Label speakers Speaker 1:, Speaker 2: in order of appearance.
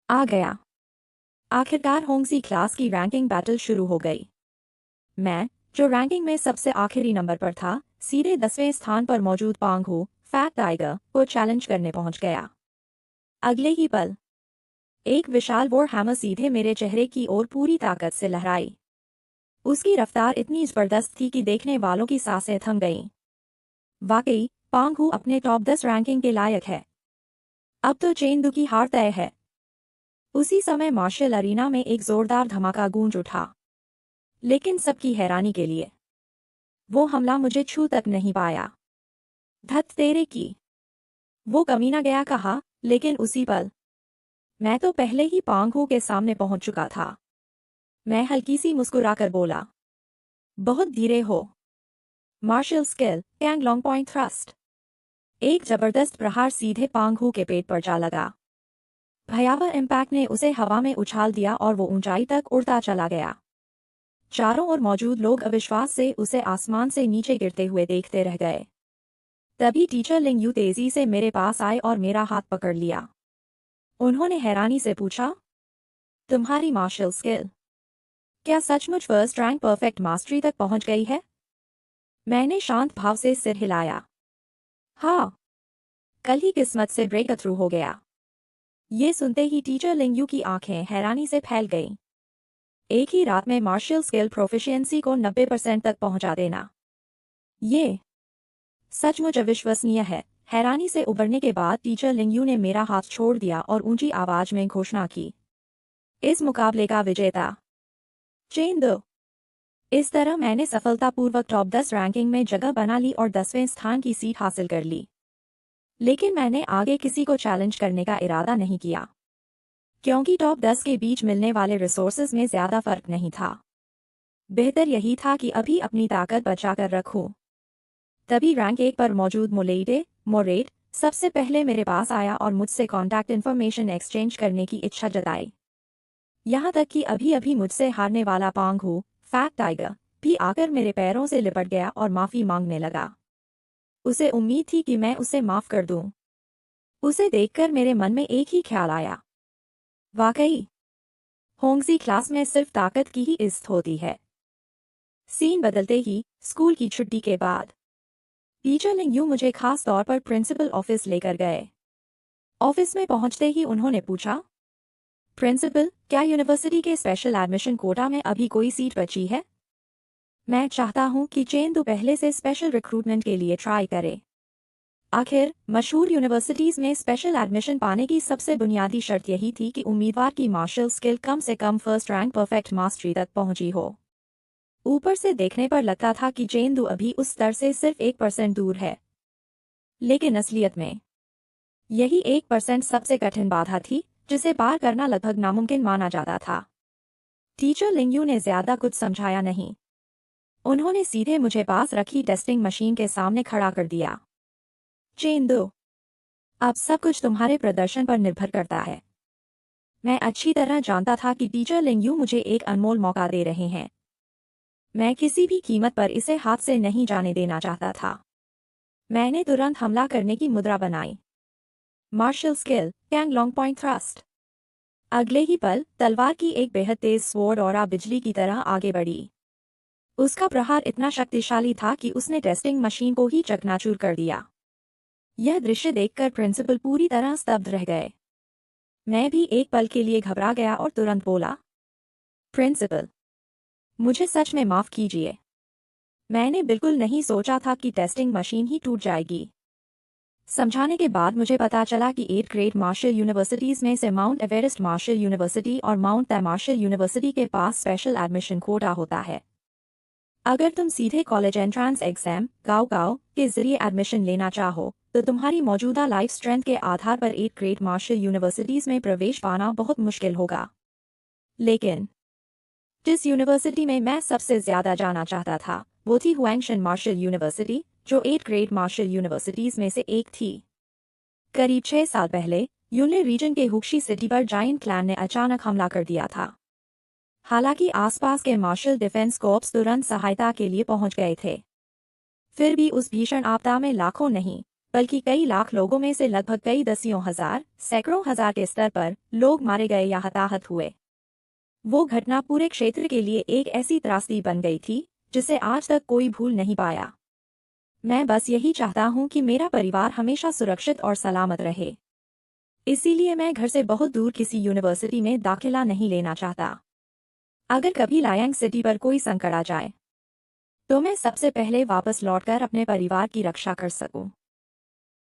Speaker 1: आ गया। आखिरकार होंगजी क्लास की रैंकिंग बैटल शुरू हो गई। मैं, जो रैंकिंग में सबसे आखिरी नंबर पर था, सीधे 10वें स्थान पर मौजूद पांगहू फैट टाइगर को चैलेंज करने पहुंच गया। अगले ही पल एक विशाल वॉर हैमर सीधे मेरे चेहरे की ओर पूरी ताकत से लहराई। उसकी रफ्तार इतनी जबरदस्त थी कि देखने वालों की सांसें थम गईं। वाकई पांगहू अपने टॉप 10 रैंकिंग के लायक है। अब तो चेंदू की हार तय है। उसी समय मार्शल अरीना में एक जोरदार धमाका गूंज उठा, लेकिन सबकी हैरानी के लिए वो हमला मुझे छू तक नहीं पाया। धत तेरे की, वो कमीना गया कहा, लेकिन उसी पल मैं तो पहले ही पांगहू के सामने पहुंच चुका था। मैं हल्की सी मुस्कुराकर बोला, बहुत धीरे हो। मार्शल स्किल कैंग लॉन्ग पॉइंट थ्रस्ट। एक जबरदस्त प्रहार सीधे पांगहू के पेट पर जा लगा। भयावह इम्पैक्ट ने उसे हवा में उछाल दिया और वो ऊंचाई तक उड़ता चला गया। चारों ओर मौजूद लोग अविश्वास से उसे आसमान से नीचे गिरते हुए देखते रह गए। तभी टीचर लिंग यू तेजी से मेरे पास आए और मेरा हाथ पकड़ लिया। उन्होंने हैरानी से पूछा, तुम्हारी मार्शल स्किल क्या सचमुच फर्स्ट रैंक परफेक्ट मास्टरी तक पहुंच गई है? मैंने शांत भाव से सिर हिलाया। हाँ, कल ही किस्मत से ब्रेक थ्रू हो गया। ये सुनते ही टीचर लिंग यू की आंखें हैरानी से फैल गईं। एक ही रात में मार्शल स्किल प्रोफिशिएंसी को 90% तक पहुंचा देना, ये सचमुच अविश्वसनीय है। हैरानी से उबरने के बाद टीचर लिंग यू ने मेरा हाथ छोड़ दिया और ऊंची आवाज में घोषणा की, इस मुकाबले का विजेता चेंदू। इस तरह मैंने सफलतापूर्वक टॉप 10 रैंकिंग में जगह बना ली और 10वें स्थान की सीट हासिल कर ली। लेकिन मैंने आगे किसी को चैलेंज करने का इरादा नहीं किया, क्योंकि टॉप 10 के बीच मिलने वाले रिसोर्सेज में ज्यादा फर्क नहीं था। बेहतर यही था कि अभी अपनी ताकत बचाकर रखूं। तभी रैंक 1 पर मौजूद मोरेट सबसे पहले मेरे पास आया और मुझसे कॉन्टैक्ट इन्फॉर्मेशन एक्सचेंज करने की इच्छा जताई। यहाँ तक कि अभी अभी मुझसे हारने वाला पांगहू फैट टाइगर भी आकर मेरे पैरों से लिपट गया और माफी मांगने लगा। उसे उम्मीद थी कि मैं उसे माफ कर दूं। उसे देखकर मेरे मन में एक ही ख्याल आया, वाकई होंगजी क्लास में सिर्फ ताकत की ही इज्जत होती है। सीन बदलते ही स्कूल की छुट्टी के बाद टीचर लिंग यू मुझे खास तौर पर प्रिंसिपल ऑफिस लेकर गए। ऑफिस में पहुंचते ही उन्होंने पूछा, प्रिंसिपल, क्या यूनिवर्सिटी के स्पेशल एडमिशन कोटा में अभी कोई सीट बची है? मैं चाहता हूं कि चेंदू पहले से स्पेशल रिक्रूटमेंट के लिए ट्राई करे। आखिर मशहूर यूनिवर्सिटीज में स्पेशल एडमिशन पाने की सबसे बुनियादी शर्त यही थी कि उम्मीदवार की मार्शल स्किल कम से come first rank perfect mastery तक पहुंची हो। ऊपर से देखने पर लगता था कि चेंदू अभी उस स्तर से सिर्फ 1% दूर है, लेकिन असलियत में यही 1% सबसे कठिन बाधा थी, जिसे पार करना लगभग नामुमकिन माना जाता था। टीचर लिंग यू ने ज्यादा कुछ समझाया नहीं। उन्होंने सीधे मुझे पास रखी टेस्टिंग मशीन के सामने खड़ा कर दिया। चेंदू, अब सब कुछ तुम्हारे प्रदर्शन पर निर्भर करता है। मैं अच्छी तरह जानता था कि टीचर लिंग यू मुझे एक अनमोल मौका दे रहे हैं। मैं किसी भी कीमत पर इसे हाथ से नहीं जाने देना चाहता था। मैंने तुरंत हमला करने की मुद्रा बनाई। मार्शल स्किल कैंग लॉन्ग पॉइंट थ्रस्ट। अगले ही पल तलवार की एक बेहद तेज स्वॉर्ड और बिजली की तरह आगे बढ़ी। उसका प्रहार इतना शक्तिशाली था कि उसने टेस्टिंग मशीन को ही चकनाचूर कर दिया। यह दृश्य देखकर प्रिंसिपल पूरी तरह स्तब्ध रह गए। मैं भी एक पल के लिए घबरा गया और तुरंत बोला, प्रिंसिपल, मुझे सच में माफ कीजिए। मैंने बिल्कुल नहीं सोचा था कि टेस्टिंग मशीन ही टूट जाएगी। समझाने के बाद मुझे पता चला कि 8 ग्रेट मार्शल यूनिवर्सिटीज में से माउंट एवरेस्ट मार्शल यूनिवर्सिटी और माउंट दै मार्शल यूनिवर्सिटी के पास स्पेशल एडमिशन कोटा होता है। अगर तुम सीधे कॉलेज एंट्रेंस एग्जाम गाँव के जरिए एडमिशन लेना चाहो, तो तुम्हारी मौजूदा लाइफ स्ट्रेंथ के आधार पर 8 ग्रेट मार्शल यूनिवर्सिटीज में प्रवेश पाना बहुत मुश्किल होगा। लेकिन जिस यूनिवर्सिटी में मैं सबसे ज्यादा जाना चाहता था, वो थी हुआंगशन मार्शल यूनिवर्सिटी, जो 8 ग्रेट मार्शल यूनिवर्सिटीज में से एक थी। करीब 6 साल पहले यूनले रीजन के हुक्शी सिटी पर जायंट क्लैन ने अचानक हमला कर दिया था। हालांकि आसपास के मार्शल डिफेंस कोर्प्स तुरंत सहायता के लिए पहुंच गए थे। फिर भी उस भीषण आपदा में लाखों नहीं, बल्कि कई लाख लोगों में से लगभग कई दसियों हजार, सैकड़ों हजार के स्तर पर लोग मारे गए या हताहत हुए। वो घटना पूरे क्षेत्र के लिए एक ऐसी त्रासदी बन गई थी जिसे आज तक कोई भूल नहीं पाया। मैं बस यही चाहता हूं कि मेरा परिवार हमेशा सुरक्षित और सलामत रहे। इसीलिए मैं घर से बहुत दूर किसी यूनिवर्सिटी में दाखिला नहीं लेना चाहता। अगर कभी लायंग सिटी पर कोई संकट आ जाए तो मैं सबसे पहले वापस लौटकर अपने परिवार की रक्षा कर सकूं।